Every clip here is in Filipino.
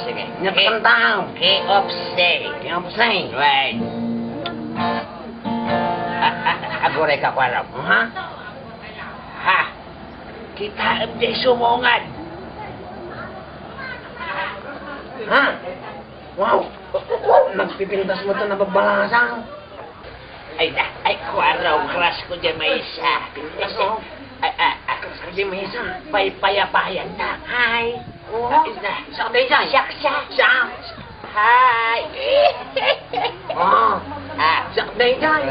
Sige. Nakantang. Kiopse. Kiopse. Right. Agore ka kwaraw. Ha? Ha? Kita abdi sumungan. Ha? Wow. Nagpipintas mo ito na babalasang. Ay, kwaraw, crush ko dyan may isa. Crush ko dyan may isa. Payapayan na. Hi. Oo. Sa dayjay. Siya. Hi. Oh. Sa dayjay.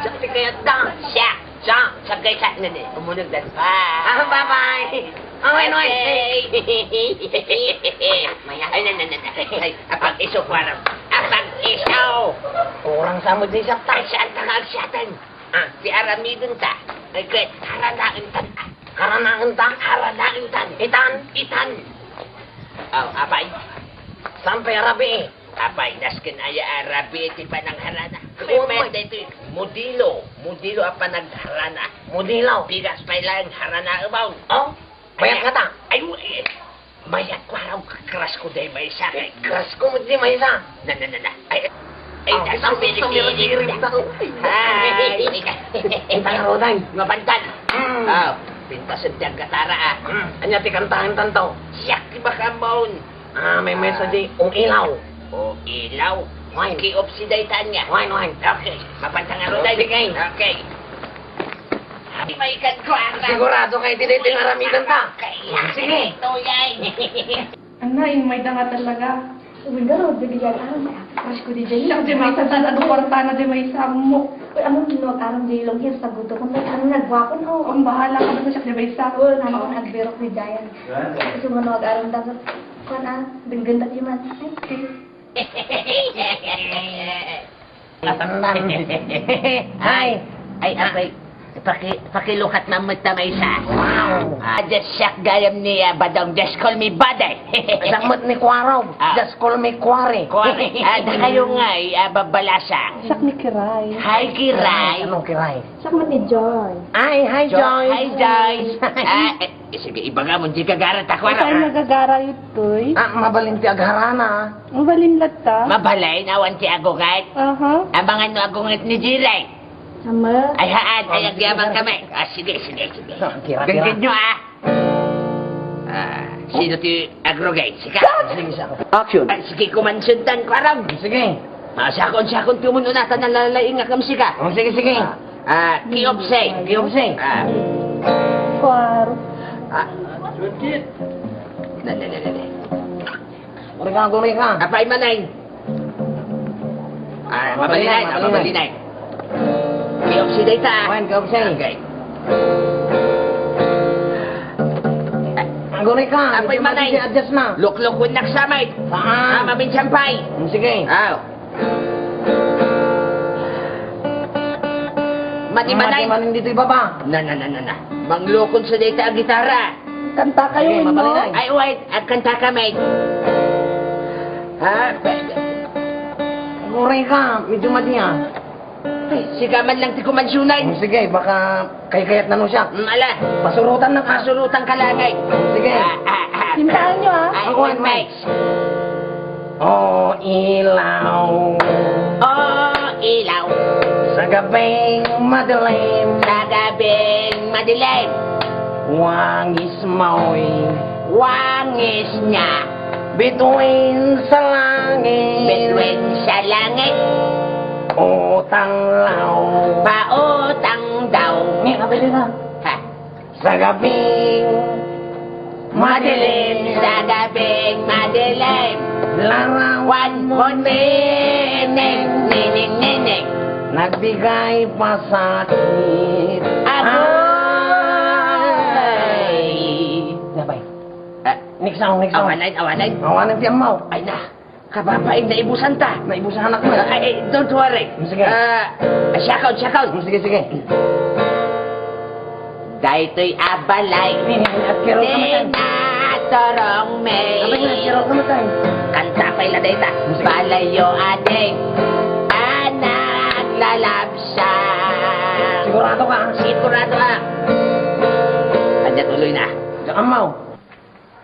Sa tikayat da. Siya. Sa dayjay na ni. Umunog dan. Bye. Bye-bye. Noy. Ay, apag iso kwaraw. Apag iso. Kurang samod din siya. Ay, saan tangal siyatan? Si Aramidon ta. Ay, kahit haranain tan. Karanaan ta. Haranain tan. Itan. Oh, apay. Sampai rabi. Apay, naskin aya arabi iti panang harana. Oo, Pwede ito Mudilo apa nagharana. Mudilaw. Bigas pa lang harana ubaw. Oh. Bayat ka ta. Ay, bayat ko araw. Crush ko day may sakay. Crush ko mo di may isa. Na. Ay, Isang sumirig daw. Hi. Intang roday. Mabantan. Mm. Pintas ang tiyang katara Anya ti kantahan tantaw. Siyak di baka maun. May message ilaw. O ilaw. Wine. Ki-oxidate niya. Wine. Okay. Mapantang ano dahil. Sige. Okay. May kadkwara. Sigurado kayo din yung aramitan ta. Kaya. Sige. Ito yan. May danga talaga. Uy, garo, bibigyan aram na. Crush ko di Jay. Siya, di may isa sa kwarta na di may isa mo. Uy, anong ginuwag aram di long here sa guto? Kung may anong nagwapon ho. Ang bahala ka ba siya di may isa? Uy, nama ko nagbirok ni Jayan. Gusto mo nuwag aram dapat. Kuan binggan tak yaman. Natandang. Ay, apay. Pakilukat na magtamay sa. Wow. Just siyak gayam niya, badong just call me baday. Samot ni Kwaraw. Just call me Kware. Kuwari. Da kayo nga, babalasa. Siyak ni Kiray. Hi, Kiray. Anong kiray? Sakmat ni Joy. Hi, Joyce. Hi, Joyce. Sige, ibaga mo, di kagarat ako. Saan nagagara yutoy? Mabalinti agharana. Mabalin lata. Mabalay, nawan si agungat. Aha. Abangan mo agungat ni Jiray. Sama. Ay, haan, ay, agyabang kami. Sige. Kira. Gagawin nyo, sino ti agrogate? Sika. Sige, siya. Action. Sige, kumansuntan ko araw. Sige. Sakon tumununatan na lalaing nga kam sika. Sige. Kiopse. Kwar. Guri ka. Apay manay. Mabalinay. Kiopse data. Wen, kiopse. Okay. Guri ka. Apay manay. Adjust na. Luklukun naksamay. Saan? Mabinsampay. Sige. Matimanay. Matimanin dito ibaba. Na. Manglukon sa data ang gitara. Kanta kayo Sige, mo. mabalinay. Ay, wait. At kanta ka, mate. Guri ka. Medyo madiya. Sigaman lang ti kumansyunay. Sige, baka kayat na no siya. Ala. Pasurutan na ka. Masurutan ka langay. Sige. Simbahan nyo Ay, Ako, wait, mate. Oh, ilaw. Oh, ilaw. Sa gabing madilim. Sa gabing madilim. Wangis mo'y Wangis niya. bituin sa langit. Between sa langit. Utang law. Pautang daw. Ngayon, kabili na. Ha? Sa gabing madilim. Sa gabing madilim. Larawan mo Nining. nagbigay pa sa akin. Agoy! Sabay. Next song. Awalan. Awanan si Amaw. Ay na, kababain na ibusan ta. Naibusan anak mo. Don't worry. Sige. Shakaw. Sige. Dahito'y abalay. At kiro ka matay. Tinatorong may. Abay na, kiro ka matay. Kanta pa'y ladayta. Balayo ading. Anak lalabsa. Sigurado ka. Sigurado ka. Anya tuloy na. Sa Amaw.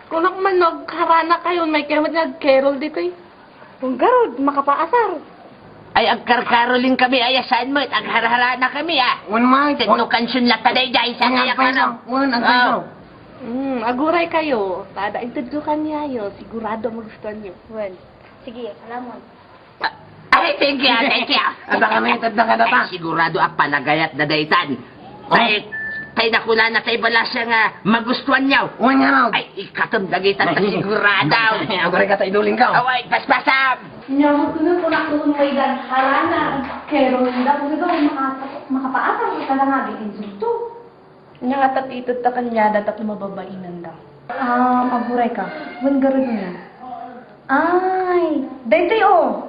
Kung ako man nagharana kayo, may kemot nag-carol dito eh. Kung garod, makapaasar. Ay, agkarkarolin kami, ayasan mo, agharhara na kami, ah. Wan may. Tigno kansyon la taday, dahil sa kaya ka na. Wan ang paisaw. Aguray kayo. Tada, intudukan niya yun. Sigurado magustuhan niyo. Well, sige, alam mo. Ay, thank you, thank you. Ada kami, tadda ka na ta. Ay, sigurado ang panagayat na daytan. Ay, kay nakula na kay bala siya nga magustuhan niyaw. Wan nga raw. Ay, ikatom dagitan pa sigurado. Agore ka ta iduling ka. Away, paspasan. Nyamot ko na kung ako may harana. Carol, dapat ito makapaasar. Kaya nga, insulto. Nya nga tatitod ta kanya, datat mababainan daw. Aburay ka. Wan garod na. Ay, daytay oh.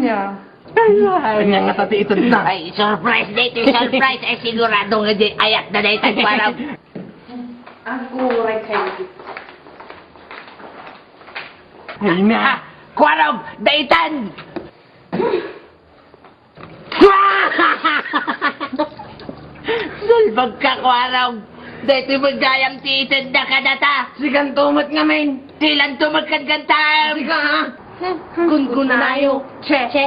Nya. Wan nga tati ito na. Ay, surprise dito, surprise. Ay, sigurado nga di ayat na daytan parang. Aguray kayo. Ay Ah, na. kwarog, daytan! Sulbag ka, kwarog. Dito mo gayang titid na kadata. Sigan tumot nga men. Silang tumagkaggantam. Siga ha. Gungunayo. Che.